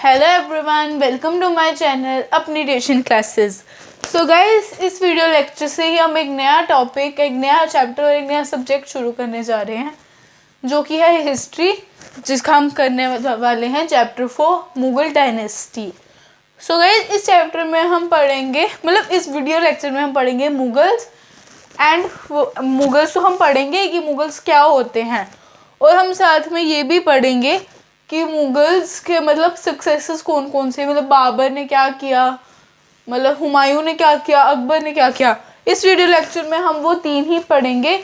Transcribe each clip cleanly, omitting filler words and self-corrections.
Hello everyone, welcome to my channel अपनी tuition classes. So guys, इस video lecture से ही हम एक नया टॉपिक, एक नया चैप्टर और एक नया सब्जेक्ट शुरू करने जा रहे हैं, जो कि है हिस्ट्री, जिसका हम करने वाले हैं चैप्टर 4 मुगल डायनेस्टी। सो गाइस, इस चैप्टर में हम पढ़ेंगे, मतलब इस वीडियो लेक्चर में हम पढ़ेंगे मुगल्स एंड मुगल्स। तो हम पढ़ेंगे कि मुगल्स क्या होते हैं, और हम साथ में ये भी पढ़ेंगे कि मुगल्स के मतलब सक्सेसेस कौन कौन से, मतलब बाबर ने क्या किया, मतलब हुमायूं ने क्या किया, अकबर ने क्या किया। इस वीडियो लेक्चर में हम वो 3 ही पढ़ेंगे,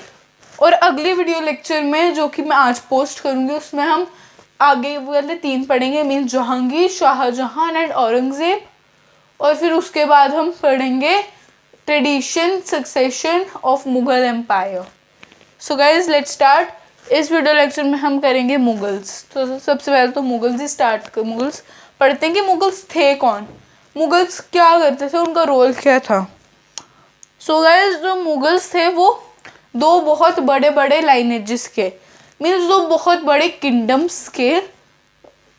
और अगली वीडियो लेक्चर में जो कि मैं आज पोस्ट करूँगी उसमें हम आगे वाले 3 पढ़ेंगे, मीन्स जहांगीर, शाहजहां एंड औरंगजेब। और फिर उसके बाद हम पढ़ेंगे tradition succession of Mughal empire. So guys, let's start. इस वीडियो लेक्चर में हम करेंगे मुगल्स। तो सबसे पहले तो मुगल्स ही स्टार्ट कर, मुगल्स पढ़ते हैं कि मुगल्स थे कौन, मुगल्स क्या करते थे, उनका रोल क्या था। सो गाइज, जो मुगल्स थे वो 2 बहुत बड़े बड़े लाइनेजेस के, मीन्स 2 बहुत बड़े किंगडम्स के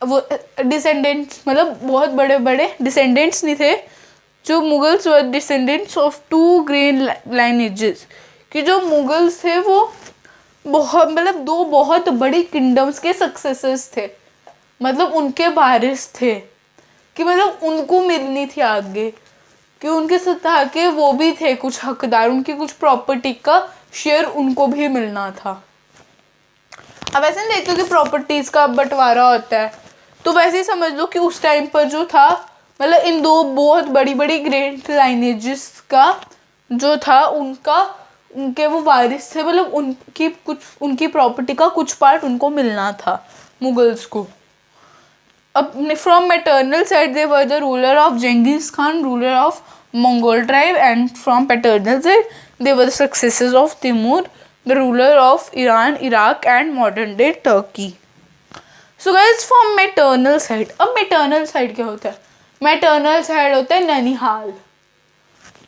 वो डिसेंडेंट्स, मतलब बहुत बड़े बड़े डिसेंडेंट्स नहीं थे। जो Mughals were descendants of 2 great lineages, कि जो मुगल्स थे वो बहुत, मतलब 2 बहुत बड़ी किंगडम्स के सक्सेसर्स थे, मतलब उनके वारिस थे, कि मतलब उनको मिलनी थी आगे, कि उनके सत्ता के वो भी थे कुछ हकदार, उनकी कुछ प्रॉपर्टी का शेयर उनको भी मिलना था। अब ऐसे नहीं देखते कि प्रॉपर्टीज का बंटवारा होता है, तो वैसे ही समझ लो कि उस टाइम पर जो था, मतलब इन 2 बहुत बड़ी बड़ी ग्रेट लाइनेजेस का जो था उनके वो वारिस थे, मतलब उनकी प्रॉपर्टी का कुछ पार्ट उनको मिलना था मुगल्स को। अब from maternal side they were the ruler of जेंगिस Khan, ruler of Mongol tribe, and from paternal side they were the successors of Timur, the ruler of Iran, Iraq and modern day Turkey. So guys, from maternal side, अब maternal side क्या होता है? Maternal side होता है ननिहाल,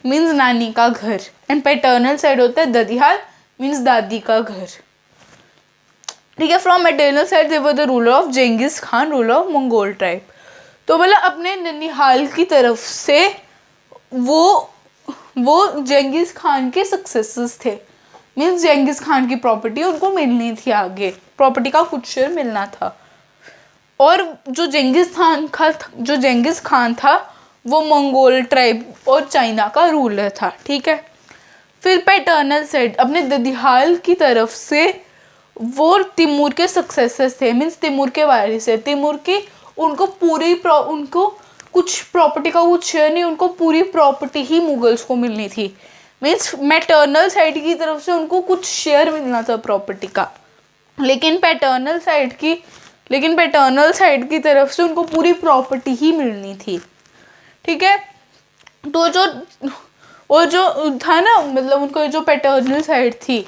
means नानी का घर, एंड पैटर्नल साइड होता है ददिहाल, मीन्स दादी का घर। ठीक है। From maternal side they were the ruler of जेंगिस Khan, ruler of Mongol tribe. तो मतलब अपने ननिहाल की तरफ से वो जेंगिस खान के सक्सेसर्स थे, मीन्स जेंगिस खान की प्रॉपर्टी उनको मिलनी थी आगे, प्रॉपर्टी का कुछ शेयर मिलना था। और जो जेंगिस खान था वो मंगोल ट्राइब और चाइना का रूलर था। ठीक है। फिर पैटर्नल साइड अपने ददिहाल की तरफ से वो तिमूर के सक्सेसर्स थे, मीन्स तिमूर के वारिस है। तिमूर की उनको कुछ प्रॉपर्टी का कुछ शेयर नहीं, उनको पूरी प्रॉपर्टी ही मुगल्स को मिलनी थी, मीन्स मैटर्नल साइड की तरफ से उनको कुछ शेयर मिलना था प्रॉपर्टी का, लेकिन पैटर्नल साइड की तरफ से उनको पूरी प्रॉपर्टी ही मिलनी थी। ठीक है। तो जो था ना, मतलब उनका जो पैटर्नल साइड थी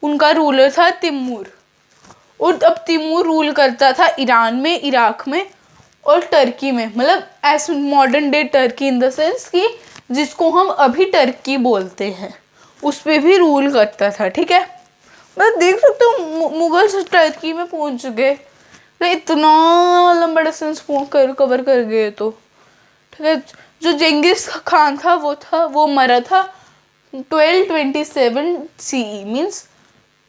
उनका रूलर था तिमूर, और अब तिमूर रूल करता था ईरान में, इराक में और टर्की में, मतलब as modern day Turkey, in the sense कि जिसको हम अभी टर्की बोलते हैं, उस पर भी रूल करता था। ठीक है। मतलब देख सकते हो मुगल टर्की में पहुंच गए, तो इतना लंबा डिस्टेंस कवर कर गए। तो ठीक है। जो जेंगिस खान था वो मरा था 1227 CE, मीन्स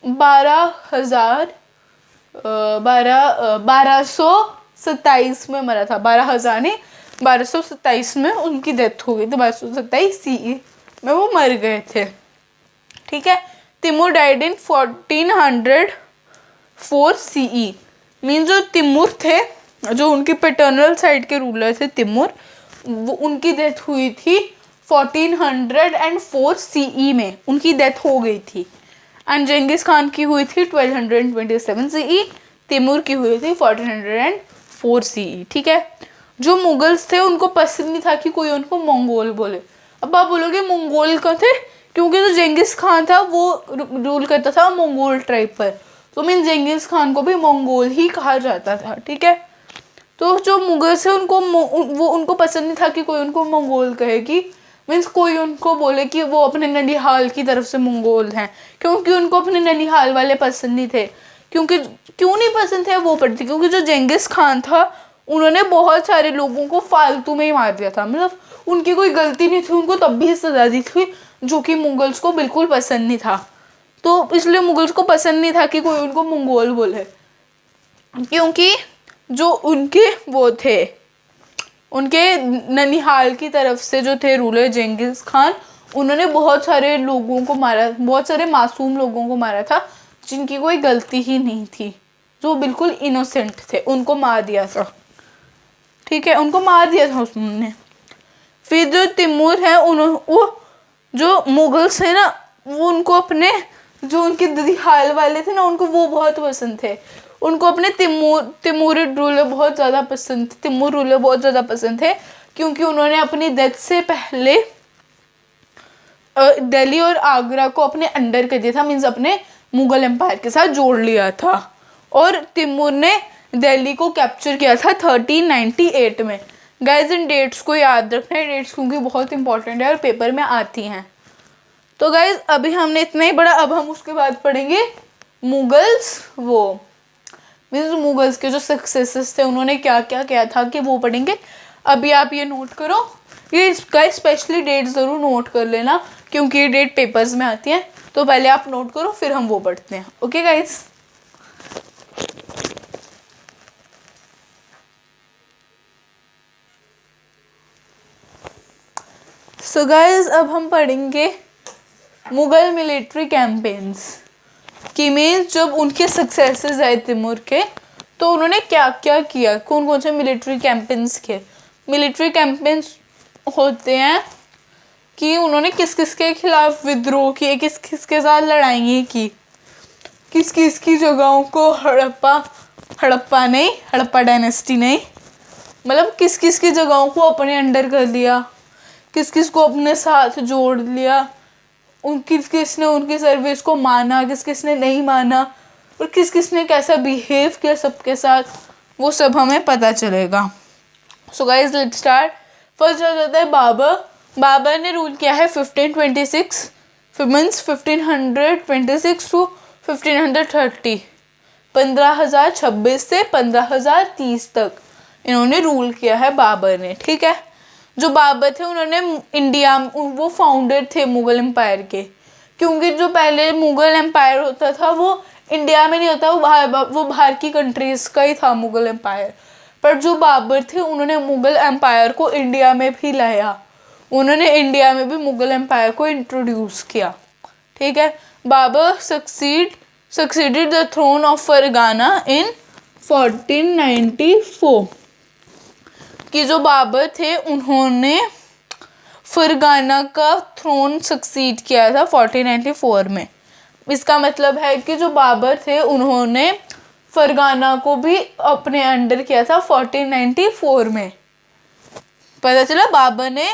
1227 में मरा था। 12,000 नहीं, 1227 में उनकी डेथ हो गई थी। 1227 CE में वो मर गए थे। ठीक है। Timur died in 1404 CE, means जो तिमूर थे, जो उनकी पैटर्नल साइड के रूलर थे तिमूर, वो उनकी डेथ हुई थी 1404 CE में, उनकी डेथ हो गई थी। एंड जेंगिस खान की हुई थी 1227 CE, तिमूर की हुई थी 1404 CE। ठीक है। जो मुगल्स थे उनको पसंद नहीं था कि कोई उनको मंगोल बोले। अब आप बोलोगे मंगोल कौन थे? क्योंकि जो जेंगिस खान था वो रूल करता था मंगोल ट्राइब पर, तो मीन जेंगिस खान को भी मंगोल ही कहा जाता था। ठीक है। तो जो मुगल्स है उनको पसंद नहीं था कि कोई उनको मंगोल कहे, कि मीन्स कोई उनको बोले कि वो अपने ननिहाल की तरफ से मंगोल हैं, क्योंकि उनको अपने ननिहाल वाले पसंद नहीं थे। क्यों नहीं पसंद थे वो पढ़ते, क्योंकि जो जेंगिस खान था उन्होंने बहुत सारे लोगों को फालतू में ही मार दिया था, मतलब उनकी कोई गलती नहीं थी, उनको तब भी सजा दी थी, जो कि मुगल्स को बिल्कुल पसंद नहीं था। तो इसलिए मुगल्स को पसंद नहीं था कि कोई उनको मंगोल बोले, क्योंकि जो उनके वो थे, उनके ननिहाल की तरफ से जो थे रूलर जेंगिस खान, उन्होंने बहुत सारे लोगों को मारा, बहुत सारे मासूम लोगों को मारा था जिनकी कोई गलती ही नहीं थी, जो बिल्कुल इनोसेंट थे, उनको मार दिया था। ठीक है, उनको मार दिया था उसने। फिर जो तिमूर है, वो जो मुगल्स है ना, वो उनको अपने जो उनके ननिहाल वाले थे ना, उनको वो बहुत पसंद थे, उनको अपने तिमूरिड रूलर बहुत ज़्यादा पसंद थे, तिमूर रूलर बहुत ज़्यादा पसंद थे, क्योंकि उन्होंने अपनी डेथ से पहले दिल्ली और आगरा को अपने अंडर कर दिया था, मीन्स अपने मुगल एम्पायर के साथ जोड़ लिया था। और तिमूर ने दिल्ली को कैप्चर किया था 1398 में। गाइस इन डेट्स को याद रखना है, डेट्स क्योंकि बहुत इंपॉर्टेंट है और पेपर में आती हैं। तो गाइस अभी हमने इतना ही पढ़ा, अब हम उसके बाद पढ़ेंगे मुगल्स, वो मीन्स मुगल्स के जो सक्सेसर्स थे उन्होंने क्या क्या किया था कि वो पढ़ेंगे। अभी आप ये नोट करो, ये इसका स्पेशली डेट ज़रूर नोट कर लेना, क्योंकि ये डेट पेपर्स में आती है। तो पहले आप नोट करो, फिर हम वो पढ़ते हैं। ओके गाइस, सो गाइस अब हम पढ़ेंगे मुगल मिलिट्री कैंपेन्स कि मीन्स जब उनके सक्सेसेस आए तिमूर के, तो उन्होंने क्या क्या किया, कौन कौन से मिलिट्री कैंपेन्स किए। मिलिट्री कैंपेन्स होते हैं कि उन्होंने किस किस के खिलाफ विद्रोह किए, किस किस के साथ लड़ाइयाँ की, किस किस की जगहों को हड़प्पा डायनेस्टी नहीं, मतलब किस किस की जगहों को अपने अंडर कर लिया, किस किस को अपने साथ जोड़ लिया, किस किस ने उनकी सर्विस को माना, किस किस ने नहीं माना, और किस किस ने कैसा बिहेव किया सबके साथ, वो सब हमें पता चलेगा। So guys let's start. First आ जाता है बाबर। बाबर ने रूल किया है 1526 मीन्स 1526 टू 1530, 15,026 से 15,030 तक इन्होंने रूल किया है बाबर ने। ठीक है, जो बाबर थे उन्होंने इंडिया, वो फाउंडर थे मुगल एम्पायर के, क्योंकि जो पहले मुगल एम्पायर होता था वो इंडिया में नहीं होता, वो बाहर की कंट्रीज़ का ही था मुगल एम्पायर। पर जो बाबर थे उन्होंने मुगल एम्पायर को इंडिया में भी लाया, उन्होंने इंडिया में भी मुगल एम्पायर को इंट्रोड्यूस किया। ठीक है, Babur succeeded the throne of Fergana in 1494 कि जो बाबर थे उन्होंने फरगाना का थ्रोन सक्सीड किया था 1494 में। इसका मतलब है कि जो बाबर थे उन्होंने फरगाना को भी अपने अंडर किया था 1494 में। पता चला, बाबर ने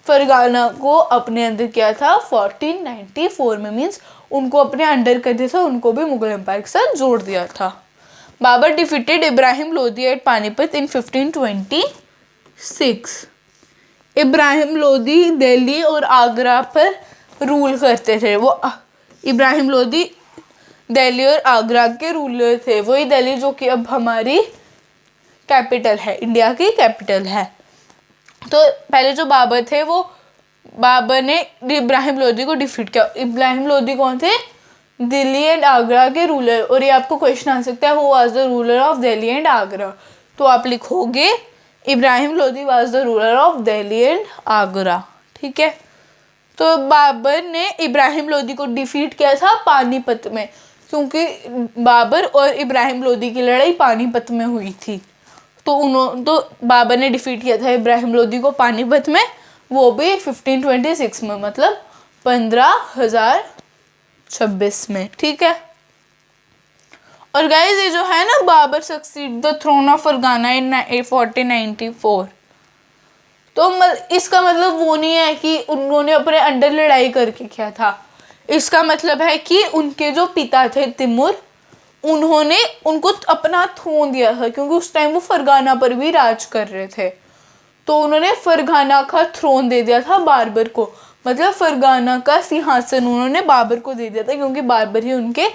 फरगाना को अपने अंदर किया था 1494 में, मीन्स उनको अपने अंडर कर दिया था, उनको भी मुगल एम्पायर के साथ जोड़ दिया था। बाबर डिफीटेड इब्राहिम लोदी एट पानीपत इन 1526। इब्राहिम लोदी दिल्ली और आगरा पर रूल करते थे। वो इब्राहिम लोदी दिल्ली और आगरा के रूलर थे, वही दिल्ली जो कि अब हमारी कैपिटल है, इंडिया की कैपिटल है। तो पहले जो बाबर थे, वो बाबर ने इब्राहिम लोदी को डिफीट किया। इब्राहिम लोदी कौन थे? दिल्ली एंड आगरा के रूलर। और ये आपको क्वेश्चन आ सकता है, who was the ruler of Delhi and Agra, तो आप लिखोगे Ibrahim Lodi was the ruler of Delhi and Agra. ठीक है, तो बाबर ने इब्राहिम लोदी को डिफीट किया था पानीपत में, क्योंकि बाबर और इब्राहिम लोदी की लड़ाई पानीपत में हुई थी। तो बाबर ने डिफीट किया था इब्राहिम लोदी को पानीपत में, वो भी 1526 में, मतलब 15,026 में। ठीक है, और गाइस ये जो है ना, Babur succeed the throne of Fergana in 1494, तो इसका मतलब वो नहीं है कि उन्होंने अपने अंडर लड़ाई करके किया था। इसका मतलब है कि उनके जो पिता थे तिमूर, उन्होंने उनको अपना थ्रोन दिया था, क्योंकि उस टाइम वो फरगाना पर भी राज कर रहे थे। तो उन्होंने फरगाना का थ्रोन दे दिया था बाबर को, मतलब फरगाना का सिंहासन उन्होंने बाबर को दे दिया था, क्योंकि बाबर ही उनके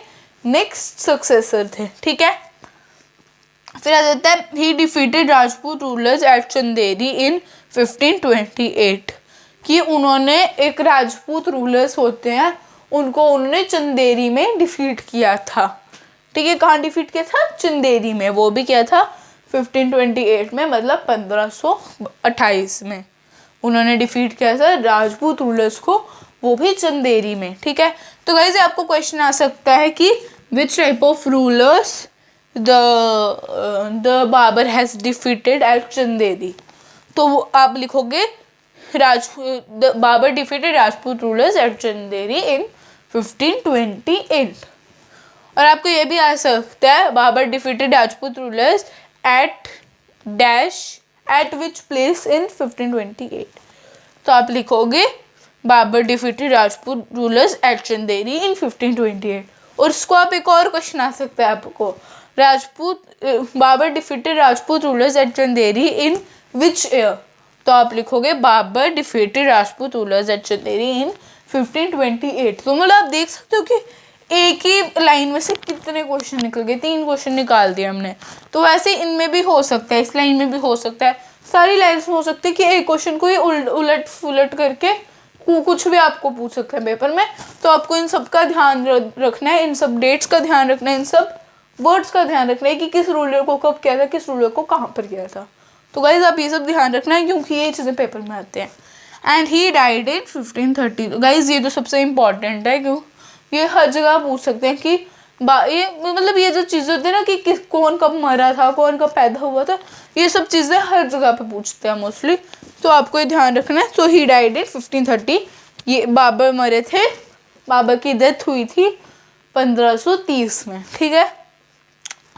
नेक्स्ट सक्सेसर थे। ठीक है, फिर आ जाता है he defeated Rajput rulers at Chanderi in 1528, कि उन्होंने एक राजपूत रूलर्स होते हैं उनको उन्होंने चंदेरी में डिफीट किया था। ठीक है, कहाँ डिफीट किया था? चंदेरी में। वो भी किया था 1528 में, मतलब 1528 में उन्होंने डिफीट किया था राजपूत रूलर्स को, वो भी चंदेरी में। ठीक है, तो गाइस आपको क्वेश्चन आ सकता है कि which type of rulers the Babur has defeated at Chanderi. तो आप लिखोगे Babur defeated Rajput rulers at Chanderi in 1528। और आपको ये भी आ सकता है Babur defeated Rajput rulers at dash at which place in 1528। तो आप लिखोगे Babur defeated Rajput rulers at Chanderi in 1528। और इसको आप एक और क्वेश्चन आ सकता है आपको, Babur defeated Rajput rulers at Chanderi in which year. तो आप लिखोगे Babur defeated Rajput rulers at Chanderi in 1528। तो मतलब आप देख सकते हो कि एक ही लाइन में से कितने क्वेश्चन निकल गए, 3 क्वेश्चन निकाल दिए हमने। तो वैसे इनमें भी हो सकता है, इस लाइन में भी हो सकता है, सारी लाइन्स में हो सकती है कि एक क्वेश्चन को ही उलट फुलट करके कुछ भी आपको पूछ सकते हैं पेपर में। तो आपको इन सब का ध्यान रखना है, इन सब डेट्स का ध्यान रखना है, इन सब वर्ड्स का ध्यान रखना है कि किस रूलर को कब किया था, किस रूलर को कहाँ पर किया था। तो गाइज आप ये सब ध्यान रखना है क्योंकि ये चीज़ें पेपर में आते हैं। And he died in 1530। Guys ये तो सबसे इम्पॉर्टेंट है, क्यों ये हर जगह पूछ सकते हैं कि ये मतलब ये जो चीज़ें होती है ना कि कौन कब मरा था, कौन कब पैदा हुआ था, ये सब चीज़ें हर जगह पे पूछते हैं मोस्टली। तो आपको ये ध्यान रखना है। तो ही डाइड इन 1530, ये बाबर मरे थे, बाबर की डेथ हुई थी 1530 में। ठीक है,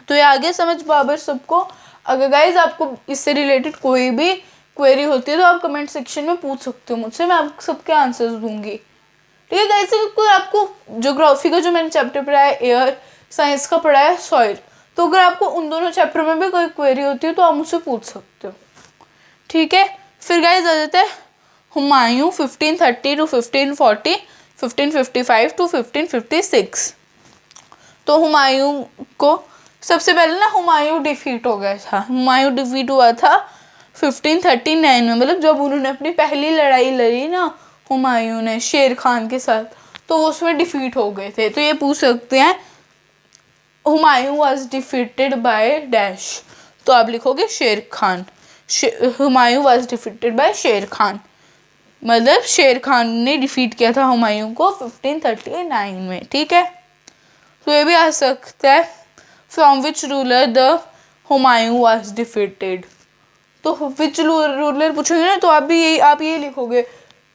तो ये आगे समझ बाबर सबको। अगर गाइज आपको इससे रिलेटेड कोई भी क्वेरी होती है तो आप कमेंट सेक्शन में पूछ सकते हो मुझसे, मैं आपको सबके आंसर्स दूंगी। ठीक है गाइज, आपको ज्योग्राफी का जो मैंने चैप्टर पढ़ा है एयर, साइंस का पढ़ा है सॉइल, तो अगर आपको उन दोनों चैप्टर में भी कोई क्वेरी होती है तो आप मुझसे पूछ सकते हो। ठीक है, फिर गाइज आ जाता है हुमायूं 1530 टू 1540, 1555 टू 1556। तो हुमायूं को सबसे पहले ना हुमायूं डिफीट हो गया था। हुमायूं डिफीट हुआ था 1539 में, मतलब जब उन्होंने अपनी पहली लड़ाई लड़ी ना हुमायूं ने शेर खान के साथ, तो वो उसमें डिफीट हो गए थे। तो ये पूछ सकते हैं Humayun was defeated by dash. तो आप लिखोगे शेर Khan. Humayun was defeated by शेर खान, मतलब शेर खान ने डिफीट किया था हुमायूं को 1539 में। ठीक है, तो ये भी आ सकता है from which ruler the Humayun was defeated. तो विच रूलर पूछेंगे ना तो आप ये लिखोगे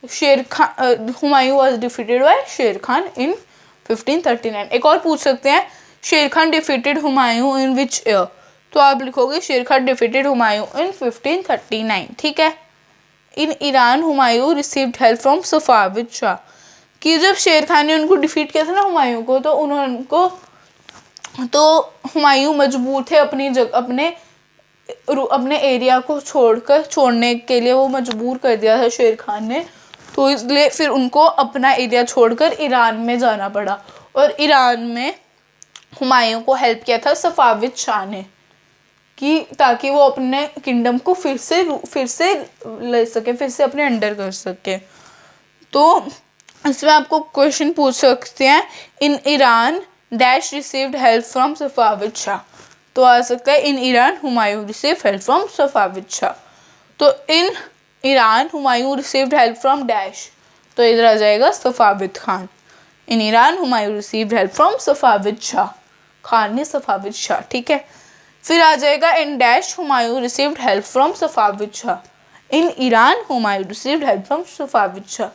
शेर Khan, Humayun was defeated by शेर खान इन 1539। एक और पूछ सकते हैं शेर Khan defeated Humayun in which year. तो आप लिखोगे शेर खान डिफीटेड हुमायूं इन 1539। ठीक है, in Iran Humayun received help from Safavid Shah, कि जब शेर खान ने उनको डिफीट किया था ना हुमायूं को, तो हुमायूं मजबूर थे अपने एरिया को छोड़ने के लिए, वो मजबूर कर दिया था शेर खान ने। तो इसलिए फिर उनको अपना एरिया छोड़कर ईरान में जाना पड़ा, और ईरान में हुमायूं को हेल्प किया था सफाविद शाह ने, कि ताकि वो अपने किंगडम को फिर से ले सके, फिर से अपने अंडर कर सके। तो इसमें आपको क्वेश्चन पूछ सकते हैं in Iran dash received help from Safavid Shah. तो आ सकता है in Iran Humayun receive help from Safavid Shah. तो in Iran Humayun received help from dash, तो इधर आ जाएगा Safavid Khan. In Iran Humayun received help from Safavid Shah, Khan ने सफाविद शाह। ठीक है, फिर आ जाएगा in dash Humayun received help from Safavid Shah, in Iran Humayun received help from Safavid Shah.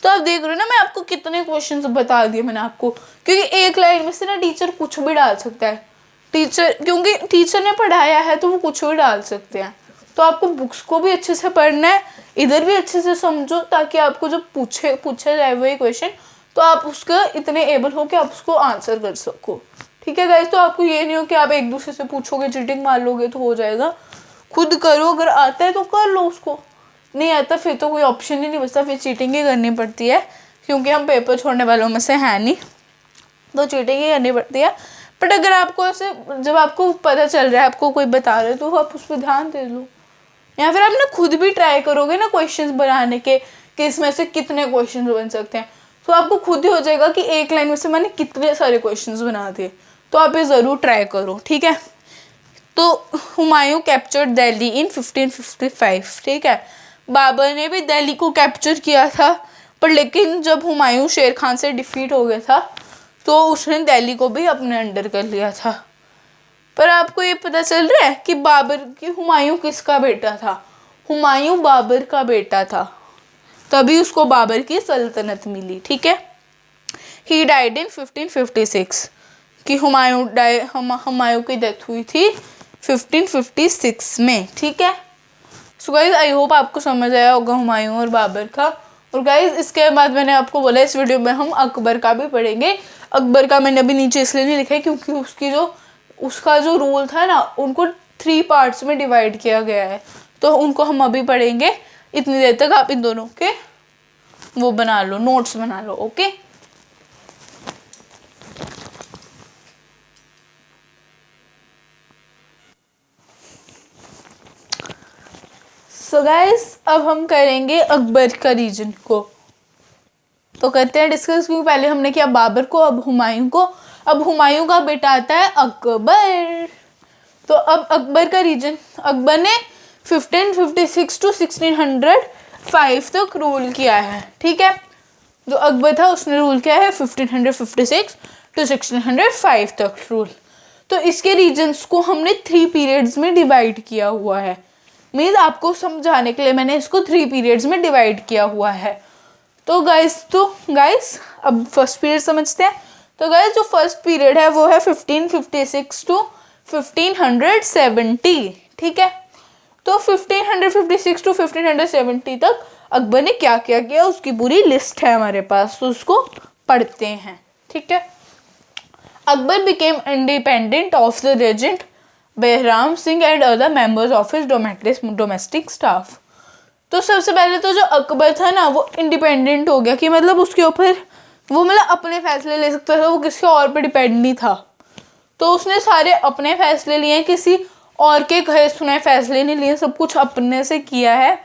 तो आप देख रहे हो ना मैं आपको कितने क्वेश्चंस बता दिए मैंने आपको, क्योंकि एक लाइन में से ना टीचर कुछ भी डाल सकता है। क्योंकि टीचर ने पढ़ाया है तो वो कुछ भी डाल सकते हैं। तो आपको बुक्स को भी अच्छे से पढ़ना है, इधर भी अच्छे से समझो, ताकि आपको जब पूछा जाए वही क्वेश्चन तो आप उसका इतने एबल हो कि आप उसको आंसर कर सको। ठीक है गाइस, तो आपको ये नहीं हो कि आप एक दूसरे से पूछोगे, चीटिंग मार लोगे तो हो जाएगा। खुद करो, अगर आता है तो कर लो, उसको नहीं आता फिर तो कोई ऑप्शन ही नहीं बचता, फिर चीटिंग ही करनी पड़ती है, क्योंकि हम पेपर छोड़ने वालों में से हैं नहीं, तो चीटिंग ही करनी पड़ती है। बट अगर आपको ऐसे जब आपको पता चल रहा है, आपको कोई बता रहा है, तो आप उस पर ध्यान दे लो। या फिर आप ना खुद भी ट्राई करोगे ना क्वेश्चंस बनाने के कि इसमें से कितने क्वेश्चंस बन सकते हैं, तो आपको खुद ही हो जाएगा कि एक लाइन में से मैंने कितने सारे क्वेश्चंस बना दिए। तो आप ये ज़रूर ट्राई करो, ठीक है। तो हुमायूं कैप्चर्ड दिल्ली इन 1555, ठीक है। बाबर ने भी दिल्ली को कैप्चर किया था, पर लेकिन जब हुमायूं शेर खान से डिफीट हो गया था तो उसने दिल्ली को भी अपने अंडर कर लिया था। पर आपको ये पता चल रहा है कि हुमायूं किसका बेटा था? हुमायूं बाबर का बेटा था, तभी उसको बाबर की सल्तनत मिली, ठीक है। ही डाइड इन 1556, कि हुमायूं की डेथ हुई थी 1556 में, ठीक है। सो गाइज आई होप आपको समझ आया होगा हुमायूं और बाबर का। और गाइज इसके बाद मैंने आपको बोला इस वीडियो में हम अकबर का भी पढ़ेंगे। अकबर का मैंने अभी नीचे इसलिए नहीं लिखा है क्योंकि उसका जो रूल था ना, उनको 3 पार्ट्स में डिवाइड किया गया है, तो उनको हम अभी पढ़ेंगे। इतनी देर तक आप इन दोनों के वो बना लो, नोट्स बना लो, ओके। सो गाइस अब हम करेंगे अकबर का रीजन को। तो करते हैं डिस्कस, क्योंकि पहले हमने किया बाबर को, अब हुमायूं को। अब हुमायूं का बेटा आता है अकबर। तो अब अकबर का रीजन, अकबर ने 1556 टू 1605 तक रूल किया है, ठीक है। जो अकबर था उसने रूल किया है 1556 टू 1605 तक रूल। तो इसके रीजन्स को हमने 3 पीरियड्स में डिवाइड किया हुआ है। मीन्स आपको समझाने के लिए मैंने इसको 3 पीरियड्स में डिवाइड किया हुआ है। तो गाइस अब फर्स्ट पीरियड समझते हैं। तो गाइस जो फर्स्ट पीरियड है वो है 1556 टू 1570, ठीक है। तो 1556 टू 1570 तक अकबर ने क्या क्या किया उसकी पूरी लिस्ट है हमारे पास, तो उसको पढ़ते हैं, ठीक है। Akbar became independent of the regent Bahram Singh and other members of his domestic staff. तो सबसे पहले तो जो अकबर था ना वो इंडिपेंडेंट हो गया, कि मतलब उसके ऊपर वो मतलब अपने फैसले ले सकता था, वो किसी और पे डिपेंड नहीं था। तो उसने सारे अपने फैसले लिए, किसी और के कहे सुने फैसले नहीं लिए, सब कुछ अपने से किया है।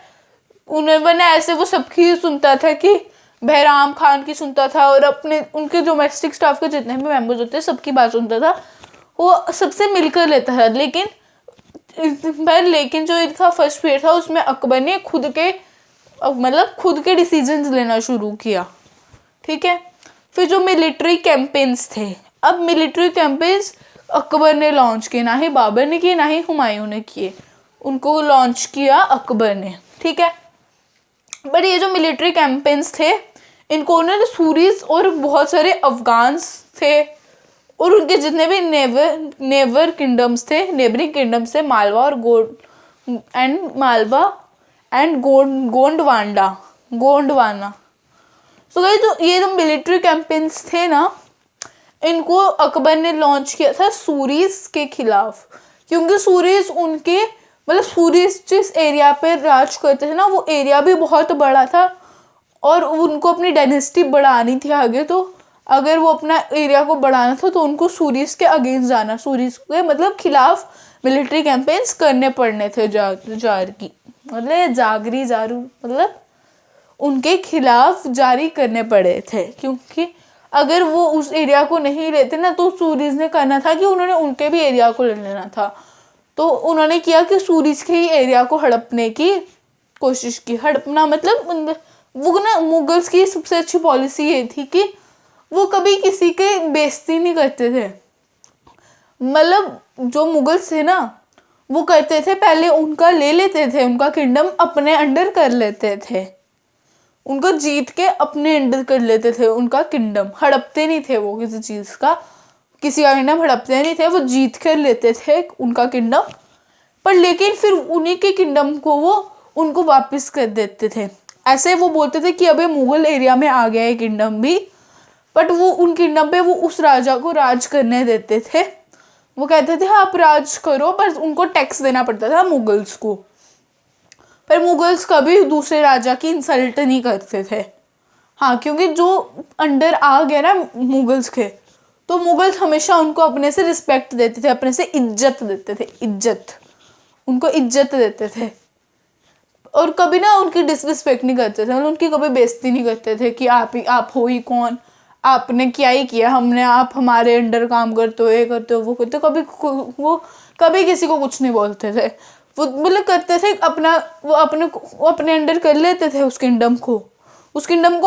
उन्होंने ऐसे वो सबकी सुनता था, कि बहराम खान की सुनता था और अपने उनके डोमेस्टिक स्टाफ के जितने भी मेंबर्स होते सबकी बात सुनता था, वो सबसे मिलकर लेता था। लेकिन जो इनका फर्स्ट पीरियड था उसमें अकबर ने खुद के डिसीजंस लेना शुरू किया, ठीक है। फिर जो मिलिट्री कैंपेन्स थे, अब मिलिट्री कैंपेन्स अकबर ने लॉन्च किए, ना ही बाबर ने किए ना ही हुमायूं ने किए, उनको लॉन्च किया अकबर ने, ठीक है। बट ये जो मिलिट्री कैंपेन्स थे इनको उन्होंने सूरीज और बहुत सारे अफगान्स थे और उनके जितने भी नेबरिंग किंगडम्स थे, Malwa and Gondwana. So guys जो ये जो मिलिट्री कैंपेन्स थे ना, इनको अकबर ने लॉन्च किया था सूरीज के खिलाफ, क्योंकि सूरीज उनके सूरीज जिस एरिया पे राज करते थे ना, वो एरिया भी बहुत बड़ा था और उनको अपनी डायनेस्टी बढ़ानी थी आगे। तो अगर वो अपना एरिया को बढ़ाना था तो उनको सूरीज के अगेंस्ट जाना, सूरीज के खिलाफ मिलिट्री कैंपेन्स करने पड़ने थे। उनके खिलाफ जारी करने पड़े थे, क्योंकि अगर वो उस एरिया को नहीं लेते ना तो सूरीज ने करना था कि उन्होंने उनके भी एरिया को ले लेना था। तो उन्होंने किया कि सूरीज के ही एरिया को हड़पने की कोशिश की। हड़पना वो ना मुगल्स की सबसे अच्छी पॉलिसी ये थी कि वो कभी किसी के बेइज्जती नहीं करते थे। जो मुगल्स थे ना वो करते थे, पहले उनका ले लेते थे, उनका किंगडम अपने अंडर कर लेते थे, उनको जीत के अपने अंडर कर लेते थे उनका किंगडम। हड़पते नहीं थे वो किसी का किंगडम हड़पते नहीं थे, वो जीत कर लेते थे उनका किंगडम। पर लेकिन फिर उन्हीं के किंगडम को वो उनको वापस कर देते थे। ऐसे वो बोलते थे कि अब ये मुगल एरिया में आ गया है किंगडम भी, बट वो उन किंगडम पे वो उस राजा को राज करने देते थे। वो कहते थे आप राज करो, पर उनको टैक्स देना पड़ता था मुगल्स को। पर मुगल्स कभी दूसरे राजा की इंसल्ट नहीं करते थे। हाँ, क्योंकि जो अंडर आ गया ना मुगल्स के, तो मुगल्स हमेशा उनको अपने से रिस्पेक्ट देते थे, अपने से इज्जत देते थे, इज्जत, उनको इज्जत देते थे। और कभी ना उनकी डिसरिस्पेक्ट नहीं करते थे, मतलब उनकी कभी बेइज्जती नहीं करते थे कि आप हो ही कौन, आपने क्या ही किया, हमने, आप हमारे अंडर काम करते हो, ये करते हो, वो करते हो, वो कभी किसी को कुछ नहीं बोलते थे। वो मतलब करते थे अपना, वो अपने अंडर कर लेते थे उस किंगडम को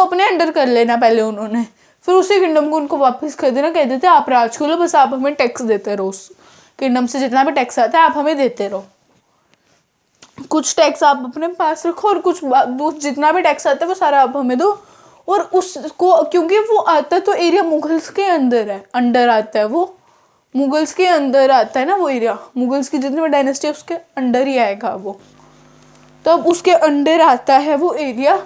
अपने अंडर कर लेना पहले उन्होंने, फिर उसी किंगडम को उनको वापस कर देना, कहते थे आप राज कर लो, बस आप हमें टैक्स देते रहो, उस किंगडम से जितना भी टैक्स आता है आप हमें देते रहो, कुछ टैक्स आप अपने पास रखो और कुछ जितना भी टैक्स आता है वो सारा आप हमें दो। और उसको क्योंकि वो आता तो एरिया मुगल्स के अंदर है, अंडर आता है, वो मुगल्स के अंदर आता है ना वो एरिया, मुगल्स की जितनी भी डायनेस्टी है उसके अंडर ही आएगा वो, तो अब उसके अंडर आता है वो एरिया।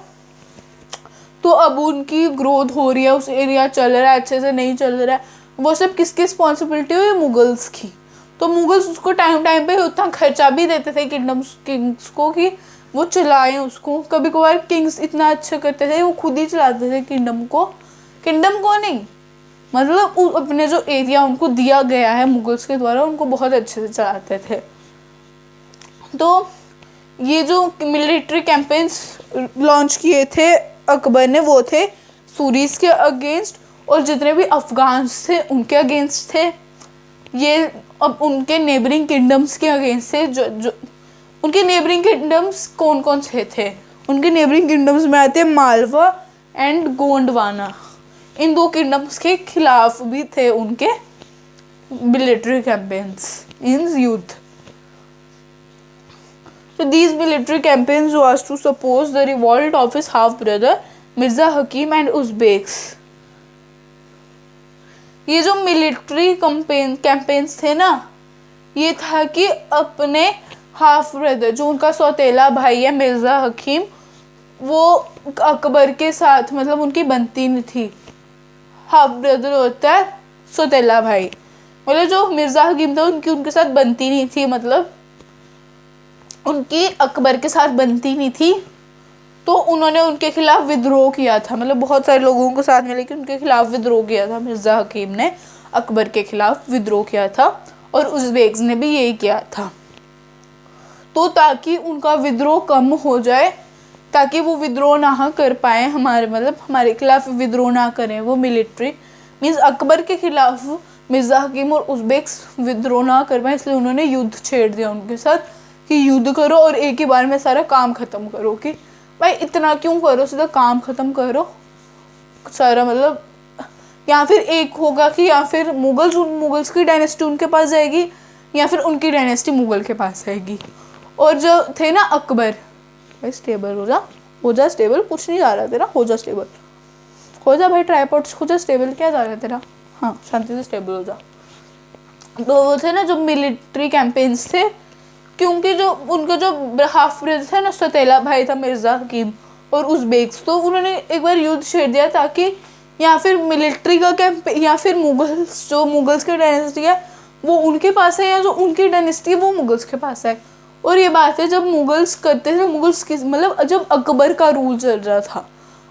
तो अब उनकी ग्रोथ हो रही है, उस एरिया चल रहा है, अच्छे से नहीं चल रहा है, वो सब किसकी रिस्पॉन्सिबिलिटी है, मुगल्स की। तो मुगल्स उसको टाइम पे उतना खर्चा भी देते थे किंग्स को कि वो चलाएं उसको। कभी कभार किंग्स इतना अच्छा करते थे वो खुद ही चलाते थे किंगडम को नहीं, मतलब अपने जो एरिया उनको दिया गया है मुगल्स के द्वारा, उनको बहुत अच्छे से चलाते थे। तो ये जो मिलिट्री कैंपेन्स लॉन्च किए थे अकबर ने, वो थे सूरीज के अगेंस्ट, और जितने भी अफगान्स थे उनके अगेंस्ट थे। ये अब उनके नेबरिंग किंगडम्स के अगेंस्ट थे। जो उनके नेबरिंग किंगडम्स कौन कौन से थे, उनके नेबरिंग किंगडम्स में आते हैं मालवा एंड गोंडवाना। इन दो किंगडम्स के खिलाफ भी थे उनके मिलिट्री कैंपेन्स इन युद्ध। So these military campaigns was to suppose the revolt of his half brother Mirza Hakim and Uzbeks। ये जो मिलिट्री कैंपेन्स थे ना, ये था कि अपने हाफ ब्रदर, जो उनका सौतेला भाई है मिर्ज़ा हकीम, वो अकबर के साथ मतलब उनकी बनती नहीं थी। हाफ ब्रदर होता है सौतेला भाई, मतलब जो मिर्ज़ा हकीम था उनके साथ बनती नहीं थी, मतलब उनकी अकबर के साथ बनती नहीं थी। तो उन्होंने उनके खिलाफ विद्रोह किया था, मतलब बहुत सारे लोगों को साथ में लेके उनके खिलाफ विद्रोह किया था। मिर्ज़ा हकीम ने अकबर के खिलाफ विद्रोह किया था और उज़्बेक्स ने भी यही किया था। तो ताकि उनका विद्रोह कम हो जाए, ताकि वो विद्रोह ना कर पाए, हमारे खिलाफ विद्रोह ना करें वो मिलिट्री, मीन्स अकबर के खिलाफ मिर्ज़ा हकीम और उज़्बेक्स विद्रोह ना कर पाए, इसलिए उन्होंने युद्ध छेड़ दिया उनके साथ कि युद्ध करो और एक ही बार में सारा काम ख़त्म करो। कि भाई इतना क्यों करो, सीधा काम ख़त्म करो सारा, मतलब या फिर एक होगा कि या फिर मुगल्स की डायनेस्टी उनके पास जाएगी या फिर उनकी डायनेस्टी मुगल के पास आएगी। और जो थे ना अकबर, भाई स्टेबल हो जा स्टेबल, कुछ नहीं जा रहा तेरा, हो जा स्टेबल, हो जा भाई, ट्राइपॉड हो जा स्टेबल, क्या जा रहा है तेरा, हाँ शांति से स्टेबल हो जा। तो वो थे ना जो मिलिट्री कैंपेन्स थे, क्योंकि जो उनका जो हाफ ब्रदर था ना सौतेला भाई था मिर्ज़ा हकीम और उज़्बेक्स, तो उन्होंने एक बार युद्ध छेड़ दिया ताकि या फिर मिलिट्री का कैंप या फिर मुगल्स की डायनेस्टी है वो उनके पास है, या जो उनकी डायनेस्टी है वो मुगल्स के पास है। और ये बात है जब मुगल्स करते थे, मतलब जब अकबर का रूल चल रहा था,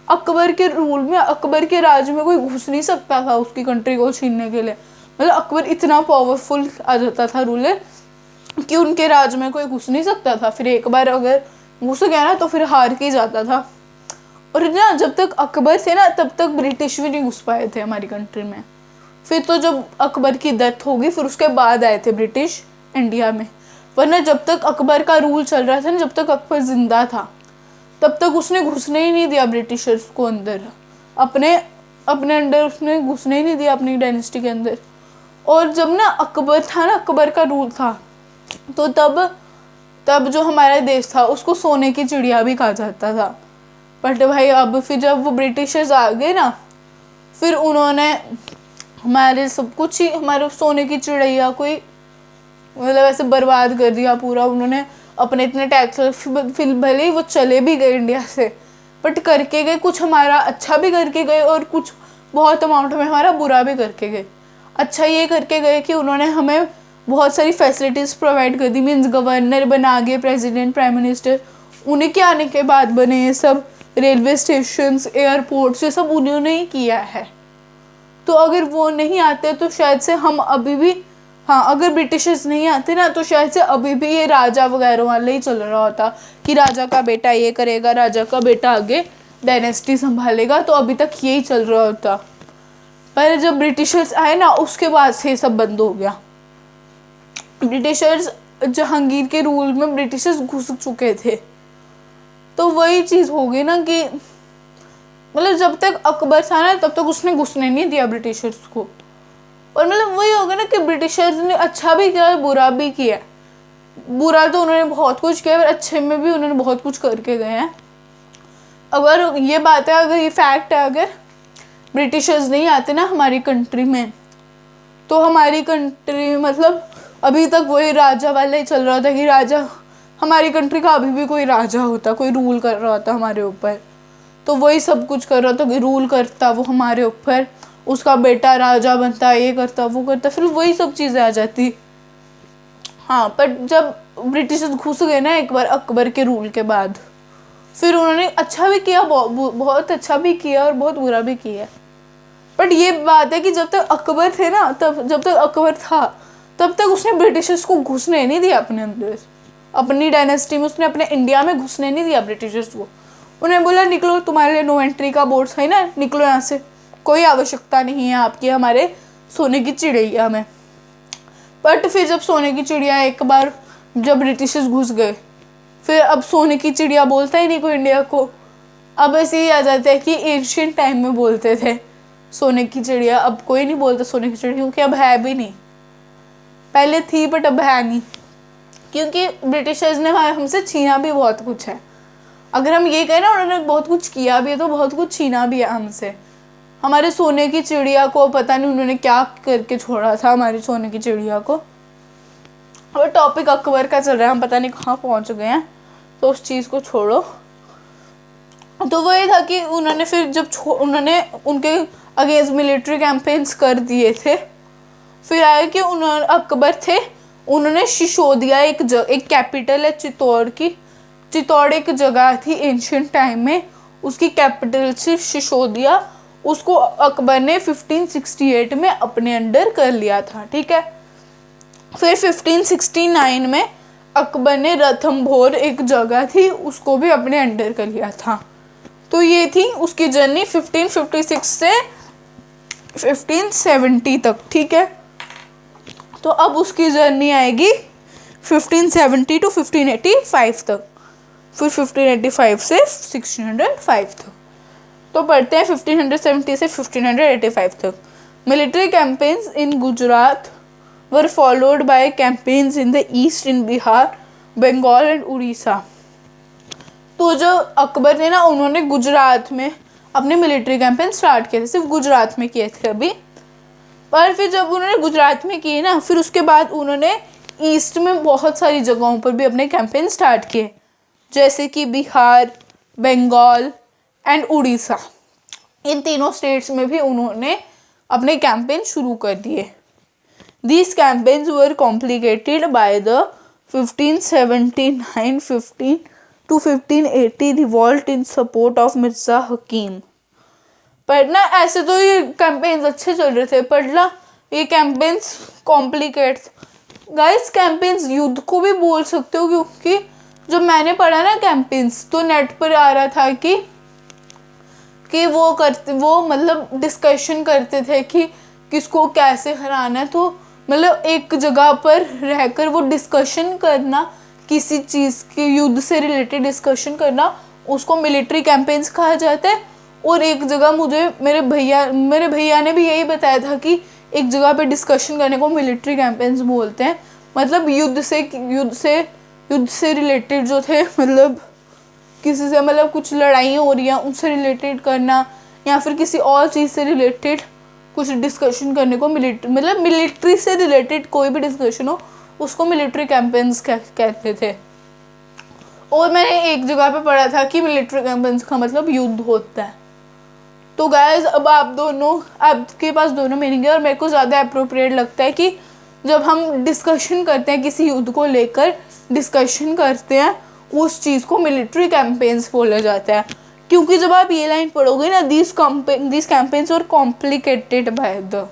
अकबर के रूल में, अकबर के राज में कोई घुस नहीं सकता था उसकी कंट्री को छीनने के लिए, मतलब अकबर इतना पावरफुल आ जाता था रूलर कि उनके राज में कोई घुस नहीं सकता था। फिर एक बार अगर घुस गया ना तो फिर हार के जाता था। और ना जब तक अकबर थे ना तब तक ब्रिटिश भी नहीं घुस पाए थे हमारी कंट्री में। फिर तो जब अकबर की डेथ होगी फिर उसके बाद आए थे ब्रिटिश इंडिया में, वरना जब तक अकबर का रूल चल रहा था ना, जब तक अकबर जिंदा था तब तक उसने घुसने ही नहीं दिया ब्रिटिशर्स को अंदर, अपने अंडर उसने घुसने ही नहीं दिया अपनी डायनेस्टी के अंदर। और जब ना अकबर था ना, अकबर का रूल था, तो तब जो हमारा देश था उसको सोने की चिड़िया भी कहा जाता था। बट भाई अब फिर जब वो ब्रिटिशर्स आ गए ना, फिर उन्होंने हमारे सब कुछ ही, हमारे सोने की चिड़िया को ही मतलब ऐसे बर्बाद कर दिया पूरा। उन्होंने अपने इतने टैक्स, फिर भले ही वो चले भी गए इंडिया से, बट करके गए कुछ हमारा अच्छा भी करके गए और कुछ बहुत अमाउंट में हमारा बुरा भी करके गए। अच्छा ये करके गए कि उन्होंने हमें बहुत सारी फैसिलिटीज़ प्रोवाइड कर दी, मीन्स गवर्नर बना गए, प्रेसिडेंट, प्राइम मिनिस्टर, उन्हीं के आने के बाद बने ये सब रेलवे स्टेशंस, एयरपोर्ट्स, ये सब उन्होंने ही किया है। तो अगर वो नहीं आते तो शायद से हम अभी भी, हाँ अगर ब्रिटिशर्स नहीं आते ना तो शायद से अभी भी ये राजा वगैरह वाले ही चल रहा होता कि राजा का बेटा ये करेगा, राजा का बेटा आगे डायनेस्टी संभालेगा, तो अभी तक यही चल रहा होता। पर जब ब्रिटिशर्स आए ना उसके बाद से ये सब बंद हो गया। ब्रिटिशर्स, जहांगीर के रूल में ब्रिटिशर्स घुस चुके थे, तो वही चीज़ हो गई ना कि मतलब जब तक अकबर था ना तब तक उसने घुसने नहीं दिया ब्रिटिशर्स को। और मतलब वही हो गया ना कि ब्रिटिशर्स ने अच्छा भी किया और बुरा भी किया। बुरा तो उन्होंने बहुत कुछ किया, और अच्छे में भी उन्होंने बहुत कुछ करके गए हैं। अगर ये बात है, अगर ये फैक्ट है, अगर ब्रिटिशर्स नहीं आते ना हमारी कंट्री में तो हमारी कंट्री मतलब अभी तक वही राजा वाला ही चल रहा था कि राजा, हमारी कंट्री का अभी भी कोई राजा होता, कोई रूल कर रहा होता हमारे ऊपर, तो वही सब कुछ कर रहा था कि रूल करता वो हमारे ऊपर, उसका बेटा राजा बनता, ये करता वो करता, फिर वही सब चीज़ें आ जाती। हाँ, पर जब ब्रिटिशर्स घुस गए ना एक बार अकबर के रूल के बाद, फिर उन्होंने अच्छा भी किया, बहुत अच्छा भी किया और बहुत बुरा भी किया। बट ये बात है कि जब तक अकबर थे ना, तब जब तक अकबर था तब तक उसने ब्रिटिशर्स को घुसने नहीं दिया अपने अंदर, अपनी डायनेस्टी में, उसने अपने इंडिया में घुसने नहीं दिया ब्रिटिशर्स को। उन्हें बोला निकलो, तुम्हारे लिए नो एंट्री का बोर्ड है ना, निकलो यहाँ से, कोई आवश्यकता नहीं है आपकी हमारे सोने की चिड़िया में। बट फिर जब सोने की चिड़िया एक बार जब ब्रिटिशर्स घुस गए, फिर अब सोने की चिड़िया बोलता ही नहीं कोई इंडिया को। अब ऐसे ही आ जाता है कि एंशिएंट टाइम में बोलते थे सोने की चिड़िया, अब कोई नहीं बोलता सोने की चिड़िया, क्योंकि अब है भी नहीं। पहले थी बट अब है नहीं, क्योंकि ब्रिटिशर्स ने हमसे छीना भी बहुत कुछ है। अगर हम ये कहें ना उन्होंने बहुत कुछ किया भी है तो बहुत कुछ छीना भी है हमसे। हमारे सोने की चिड़िया को पता नहीं उन्होंने क्या करके छोड़ा था, हमारी सोने की चिड़िया को। और टॉपिक अकबर का चल रहा है, हम पता नहीं कहाँ पहुँच गए हैं, तो उस चीज़ को छोड़ो। तो वही था कि उन्होंने फिर जब उन्होंने उनके अगेंस्ट मिलिट्री कैंपेन्स कर दिए थे, फिर आया कि उन्होंने अकबर थे, उन्होंने सिसोदिया एक कैपिटल है चित्तौड़ की, चित्तौड़ एक जगह थी एंशिएंट टाइम में, उसकी कैपिटल थी सिसोदिया, उसको अकबर ने 1568 में अपने अंडर कर लिया था। ठीक है, फिर 1569 में अकबर ने रणथंभौर एक जगह थी उसको भी अपने अंडर कर लिया था। तो ये थी उसकी जर्नी 1556 से 1570 तक। ठीक है, तो अब उसकी जर्नी आएगी 1570 टू 1585 तक, फिर 1585 से 1605 तक। तो पढ़ते हैं 1570 से 1585 तक। Military campaigns in Gujarat were followed by campaigns in the east, in Bihar, Bengal and Orissa. तो जो अकबर ने ना, उन्होंने गुजरात में अपने मिलिट्री कैंपेन स्टार्ट किए थे, सिर्फ गुजरात में किए थे अभी। पर फिर जब उन्होंने गुजरात में किए ना, फिर उसके बाद उन्होंने ईस्ट में बहुत सारी जगहों पर भी अपने कैंपेन स्टार्ट किए, जैसे कि बिहार, बंगाल एंड उड़ीसा। इन तीनों स्टेट्स में भी उन्होंने अपने कैंपेन शुरू कर दिए। These campaigns were complicated by the 1579-15 to 1580 revolt in support of Mirza हकीम। पर ना ऐसे तो ये कैंपेन्स अच्छे चल रहे थे, पर ना ये कैंपेन्स कॉम्प्लिकेट। गाइस, कैंपेन्स युद्ध को भी बोल सकते हो, क्योंकि जब मैंने पढ़ा ना कैंपेन्स, तो नेट पर आ रहा था कि वो मतलब डिस्कशन करते थे कि किसको कैसे हराना है। तो मतलब एक जगह पर रहकर वो डिस्कशन करना, किसी चीज़ के युद्ध से रिलेटेड डिस्कशन करना, उसको मिलिट्री कैंपेन्स कहा जाता है। और एक जगह मेरे भैया ने भी यही बताया था कि एक जगह पे डिस्कशन करने को मिलिट्री कैंपेन्स बोलते हैं। मतलब युद्ध से रिलेटेड जो थे, मतलब किसी से मतलब कुछ लड़ाई हो रही है उनसे रिलेटेड करना, या फिर किसी और चीज़ से रिलेटेड कुछ डिस्कशन करने को मिलिट्री से रिलेटेड कोई भी डिस्कशन हो उसको मिलिट्री कैंपेन्स कहते थे। और मैंने एक जगह पे पढ़ा था कि मिलिट्री कैंपेन्स का मतलब युद्ध होता है। तो गाइस, अब आपके पास दोनों मीनिंग है, और मेरे को ज़्यादा अप्रोप्रिएट लगता है कि जब हम डिस्कशन करते हैं, किसी युद्ध को लेकर डिस्कशन करते हैं, उस चीज़ को मिलिट्री कैंपेन्स बोला जाता है। क्योंकि जब आप ये लाइन पढ़ोगे ना, दीज कैंपेन्स और कॉम्प्लिकेटेड बाय द,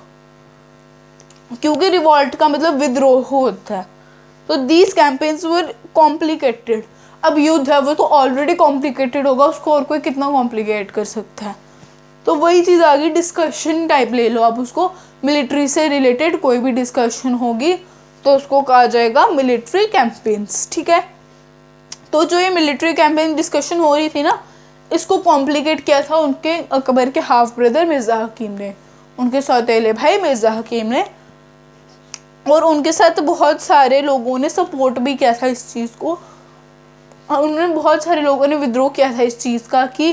क्योंकि रिवॉल्ट का मतलब विद्रोह होता है, तो दीज कैंपेन्स वर कॉम्प्लिकेटेड। अब युद्ध है वो तो ऑलरेडी कॉम्प्लिकेटेड होगा, उसको और कोई कितना कॉम्प्लिकेट कर सकता है। तो वही चीज़ आ गई, डिस्कशन टाइप ले लो आप उसको, मिलिट्री से रिलेटेड कोई भी डिस्कशन होगी तो उसको कहा जाएगा मिलिट्री कैंपेन्स, ठीक है। तो जो ये मिलिट्री कैंपेन डिस्कशन हो रही थी ना, इसको कॉम्प्लिकेट किया था उनके अकबर के हाफ ब्रदर मिर्ज़ा हकीम ने, उनके सौतेले भाई मिर्ज़ा हकीम ने, और उनके साथ बहुत सारे लोगों ने सपोर्ट भी किया था इस चीज़ को। उन्होंने बहुत सारे लोगों ने विद्रोह किया था इस चीज़ का, कि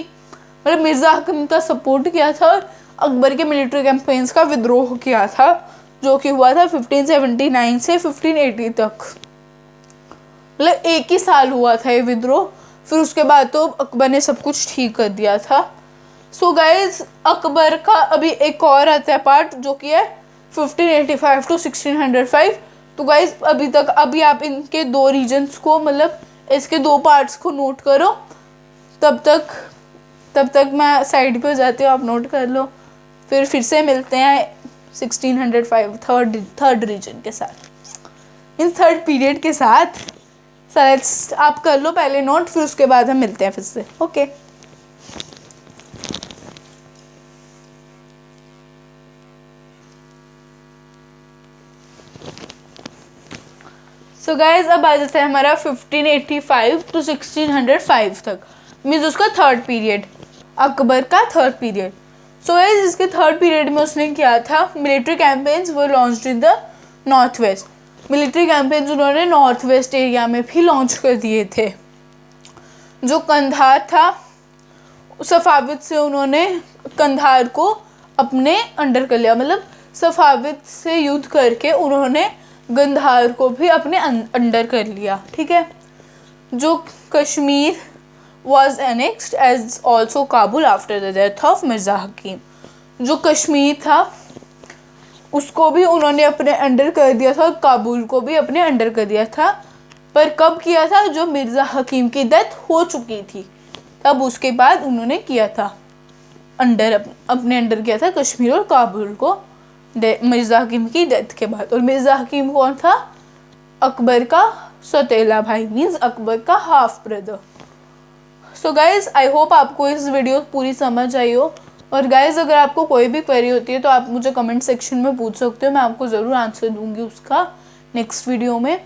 मतलब मिर्ज़ा हकीम का सपोर्ट किया था और अकबर के मिलिट्री कैंपेन्स का विद्रोह किया था, जो कि हुआ था 1579 से 1580 तक। मतलब एक ही साल हुआ था ये विद्रोह, फिर उसके बाद तो अकबर ने सब कुछ ठीक कर दिया था। सो गाइज, अकबर का अभी एक और आता है पार्ट, जो कि है 1585 टू 1605। तो गाइज अभी आप इनके दो रीजन्स को, मतलब इसके दो पार्ट्स को नोट करो। तब तक मैं साइड पे जाती हूँ, आप नोट कर लो। फिर से मिलते हैं 1605 थर्ड रीजन के साथ, इन थर्ड पीरियड के साथ। शायद आप कर लो पहले नोट, फिर उसके बाद हम मिलते हैं फिर से। ओके सो गाइज, अब आ जाता है हमारा 1585 टू 1605 तक, मीन्स उसका थर्ड पीरियड, अकबर का थर्ड पीरियड। सो गाइज, इसके थर्ड पीरियड में उसने किया था मिलिट्री कैंपेन्स वो launched in the north west. Military campaigns उन्होंने नॉर्थ वेस्ट एरिया में भी लॉन्च कर दिए थे। जो कंधार था, सफाविद से उन्होंने कंधार को अपने अंडर कर लिया, मतलब सफाविद से युद्ध करके उन्होंने गंधार को भी अपने अंडर कर लिया, ठीक है। जो Kashmir was annexed as also Kabul after the death of Mirza हकीम। जो कश्मीर था उसको भी उन्होंने अपने अंडर कर दिया था, काबुल को भी अपने अंडर कर दिया था। पर कब किया था? जो मिर्ज़ा हकीम की डेथ हो चुकी थी तब उसके बाद उन्होंने किया था, अपने अंडर किया था कश्मीर और काबुल को मिर्ज़ा हकीम की डेथ के बाद। और मिर्ज़ा हकीम कौन था? अकबर का सौतेला भाई, मीन्स अकबर का half brother. So guys, I hope आपको इस वीडियो पूरी समझ आई हो। और गाइज़, अगर आपको कोई भी क्वेरी होती है तो आप मुझे कमेंट सेक्शन में पूछ सकते हो, मैं आपको ज़रूर आंसर दूंगी उसका नेक्स्ट वीडियो में।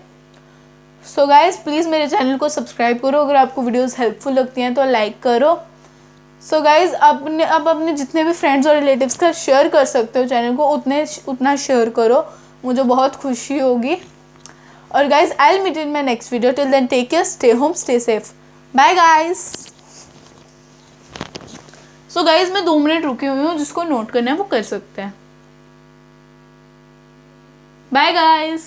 सो गाइज़, प्लीज़ मेरे चैनल को सब्सक्राइब करो। अगर आपको वीडियोस हेल्पफुल लगती हैं तो लाइक करो। सो गाइज़, अब अपने जितने भी फ्रेंड्स और रिलेटिव्स का शेयर कर सकते हो चैनल को, उतना शेयर करो, मुझे बहुत खुशी होगी। और guys, I will meet in my next video. Till then take care, stay home, stay safe, bye guys. So guys, मैं 2 मिनट रुकी हुई हूँ, जिसको नोट करना है वो कर सकते हैं। Bye guys.